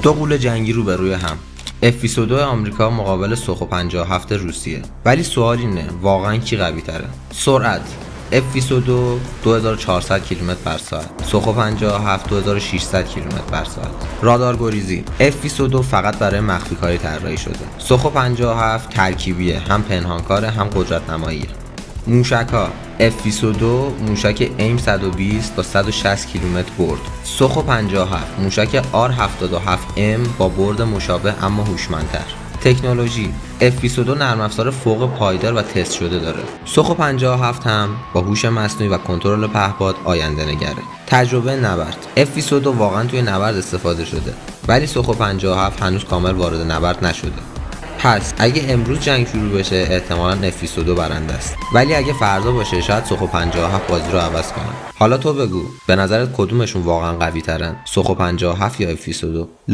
دو غول جنگی رو به روی هم. F-22 آمریکا مقابل سوخو 57 روسیه. ولی سوال اینه واقعا کی قوی تره؟ سرعت F-22 2400 کیلومتر بر ساعت، سوخو 57 2600 کیلومتر بر ساعت. رادارگریزی F-22 فقط برای مخفی کاری طراحی شده. سوخو 57 ترکیبیه، هم پنهانکاره هم قدرت نماییه. موشک‌ها F-22 موشک ایم 120 با 160 کیلومتر برد. سوخو 57 موشک R77M با برد مشابه اما هوشمندتر. تکنولوژی F-22 نرم افزار فوق پایدار و تست شده داره. سوخو 57 هم با هوش مصنوعی و کنترل پهپاد آینده نگره. تجربه نبرد F-22 واقعا توی نبرد استفاده شده، ولی سوخو 57 هنوز کامل وارد نبرد نشده. پس اگه امروز جنگ شروع بشه احتمالاً F-22 برنده است، ولی اگه فردا باشه شاید سوخو 57 بازی رو عوض کنه. حالا تو بگو به نظرت کدومشون واقعا قوی ترن؟ سوخو 57 یا F-22؟